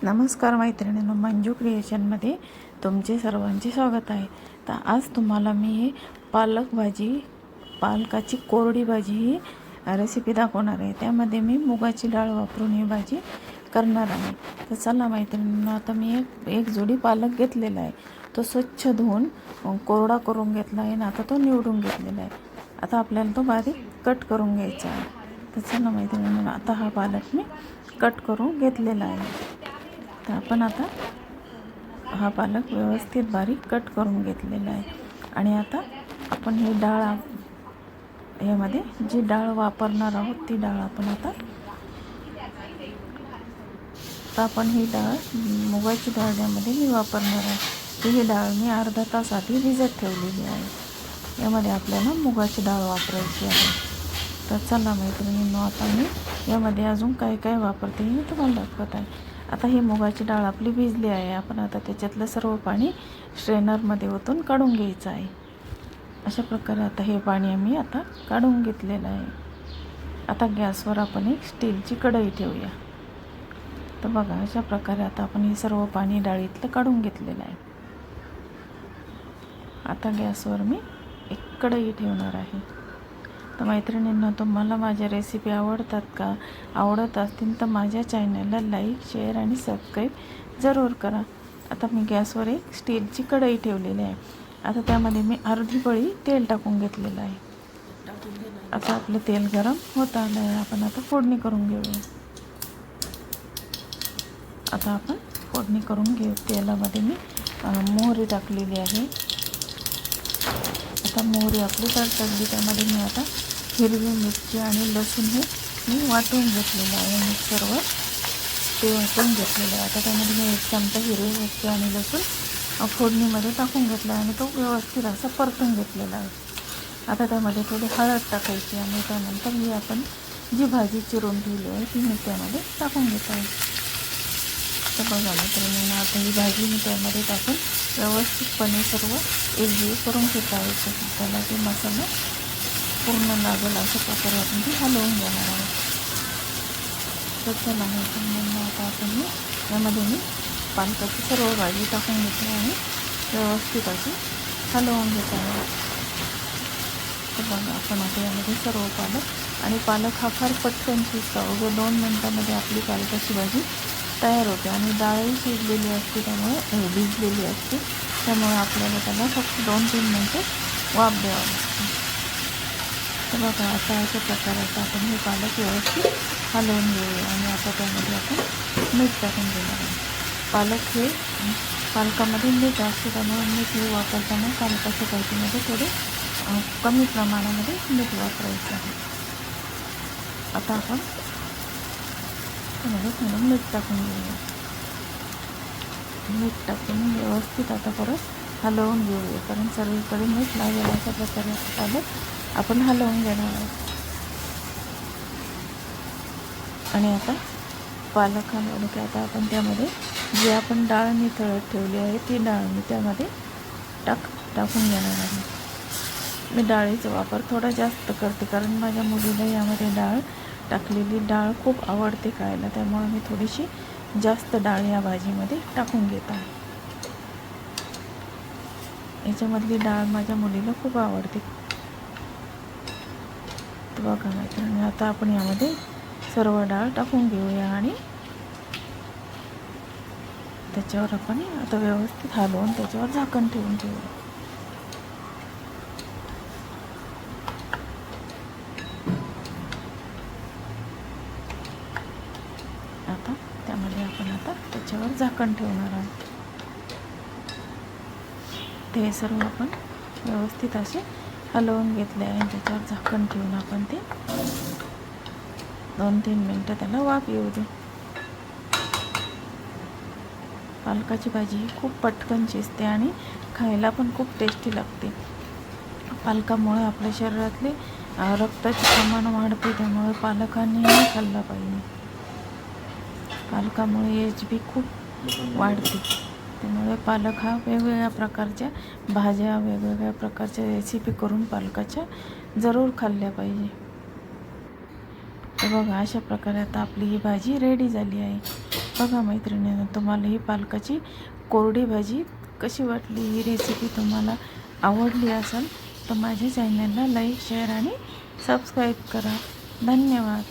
नमस्कार मैत्रिणींनो, मंजू क्रिएशनमध्ये तुमचे सर्वांचे स्वागत आहे. तर आज तुम्हाला मी पालकाची कोरडी भाजी ही रेसिपी दाखवणार आहे. त्यामध्ये मी मुगाची डाळ वापरून ही भाजी करणार आहे. तर चला मैत्रिणींनो, आता मी एक जोडी पालक घेतलेला आहे. तो स्वच्छ धुवून कोरडा करून घेतला आहे आणि आता तो निवडून घेतलेला आहे. आता आपल्याला तो बारीक कट करून घ्यायचा आहे. तर चला मैत्रिणींनो, आता हा पालक मी कट करून घेतलेला आहे. तर आपण आता हा पालक व्यवस्थित बारीक कट करून घेतलेला आहे. आणि आता आपण ही डाळ, यामध्ये जी डाळ वापरणार आहोत ती डाळ आपण आता ही डाळ मुगाची डाळ यामध्ये मी वापरणार आहे. ही डाळ मी अर्धा तास आधी भिजत ठेवलेली आहे. यामध्ये आपल्याला मुगाची डाळ वापरायची आहे. तर चला मैत्रिणींनो, आता मी यामध्ये अजून काय काय वापरते हे मी तुम्हाला दाखवत आहे. आता ही मुगाची डाळ आपली भिजली आहे. आपण आता त्याच्यातलं सर्व पाणी स्ट्रेनरमध्ये ओतून काढून घ्यायचं आहे. अशा प्रकारे आता हे पाणी आम्ही आता काढून घेतलेलं आहे. आता गॅसवर आपण एक स्टीलची कढई ठेवूया. तर बघा, अशा प्रकारे आता आपण हे सर्व पाणी डाळीतलं काढून घेतलेलं आहे. आता गॅसवर मी एक कढई ठेवणार आहे. तर मैत्रिणींना, तुम्हाला माझ्या रेसिपी आवडतात का? आवडत असतील तर माझ्या चॅनलला लाईक, शेअर आणि सबस्क्राईब जरूर करा. आता मी गॅसवर एक स्टीलची कढई ठेवलेली आहे. आता त्यामध्ये मी अर्धी पळी तेल टाकून घेतलेलं आहे. आता आपलं तेल गरम होत आलं आहे. आपण आता फोडणी करून घेऊया. आता आपण फोडणी करून घेऊ. तेलामध्ये मी मोहरी टाकलेली आहे. आता मोहरी आपली तडतडली, त्यामध्ये मी आता हिरवी मिरची आणि लसूण हे मी वाटून घेतलेलं आहे. मिक्सरवर ते वाटून घेतलेलं आहे. आता त्यामध्ये मी 1 चमचा हिरवी मिरची आणि लसूण फोडणीमध्ये टाकून घेतला आहे आणि तो व्यवस्थित असा परतून घेतलेला आहे. आता त्यामध्ये थोडी हळद टाकायची आणि त्यानंतर ही आपण जी भाजी चिरून ठेवली आहे ती मी त्यामध्ये टाकून घेत आहे. तर बघा मित्रांनो, आता ही भाजी मी त्यामध्ये टाकून व्यवस्थितपणे सर्व एकजीव करून घेतायचं. त्याला ते मसाला पूर्ण लागेल अशा प्रकारे आपण ती हलवून घेणार आहोत. तर चला मित्रांनो, आता आपण यामध्ये मी पालकाची सर्व भाजी टाकून घेते आणि व्यवस्थित अशी हलवून घेत आहे. तर बघा, आपण आता यामध्ये सर्व पालक हा फार पटकन शिजतो. अवघ्या 2 मिनटामध्ये आपली पालकाची भाजी तयार होते आणि डाळही शिजलेली असते, त्यामुळे भिजलेली असते, त्यामुळे आपल्याला त्याला फक्त 2-3 मिनटं वाफ द्यावं लागते. तर बघा, आता अशा प्रकारे आता आपण हे पालक व्यवस्थित हलवून घेऊया आणि आता त्यामध्ये आपण मीठ टाकून देणार आहे. पालकामध्ये मीठ असते, त्यामुळे मीठ हे वापरताना पालकाच्या भाजीमध्ये थोडे कमी प्रमाणामध्ये मीठ वापरायचं आहे. आता आपण त्यामध्ये थोडं मीठ टाकून घेऊया. मीठ टाकून व्यवस्थित आता परत हलवून घेऊया, कारण सर्वीकडे मीठ लागेल अशा प्रकारे पालक आपण हलवून घेणार आहोत. आणि आता पालक हलवलं की आता आपण त्यामध्ये जी आपण डाळ निथळत ठेवली आहे ती डाळ मी त्यामध्ये टाकून घेणार आहे. मी डाळीचा वापर थोडा जास्त करते, कारण माझ्या मुलीला यामध्ये टाकलेली डाळ खूप आवडते खायला, त्यामुळे मी थोडीशी जास्त डाळ या भाजीमध्ये टाकून घेत आहे. याच्यामधली डाळ माझ्या मुलीला खूप आवडते. तर बघा मैत्रिणी, आता आपण यामध्ये सर्व डाळ टाकून घेऊया आणि त्याच्यावर आपण आता व्यवस्थित हलवून त्याच्यावर झाकण ठेवून ठेवूया. आता त्यामध्ये आपण आता त्याच्यावर झाकण ठेवणार आहोत. ते सर्व आपण व्यवस्थित असे हलवून घेतले आहे. त्याच्यावर झाकण ठेवून आपण ते 2-3 मिनटं त्याला वाफ येऊ दे. पालकाची भाजी ही खूप पटकन शिजते आणि खायला पण खूप टेस्टी लागते. पालकामुळे आपल्या शरीरातले रक्ताचे प्रमाण वाढते, त्यामुळे पालक हा नेहमी खाल्ला पाहिजे. पालकामुळे HB खूप वाढते, त्यामुळे पालक हा वेगवेगळ्या प्रकारच्या भाज्या, वेगवेगळ्या प्रकारच्या रेसिपी करून पालकाच्या जरूर खाल्ल्या पाहिजे. तर बघा अशा प्रकारे आता आपली ही भाजी रेडी झाली आहे. बघा मैत्रिणींनो, तुम्हाला ही पालकाची कोरडी भाजी कशी वाटली, ही रेसिपी तुम्हाला आवडली असेल तर माझ्या चॅनलला लाईक, शेअर आणि सबस्क्राईब करा. धन्यवाद.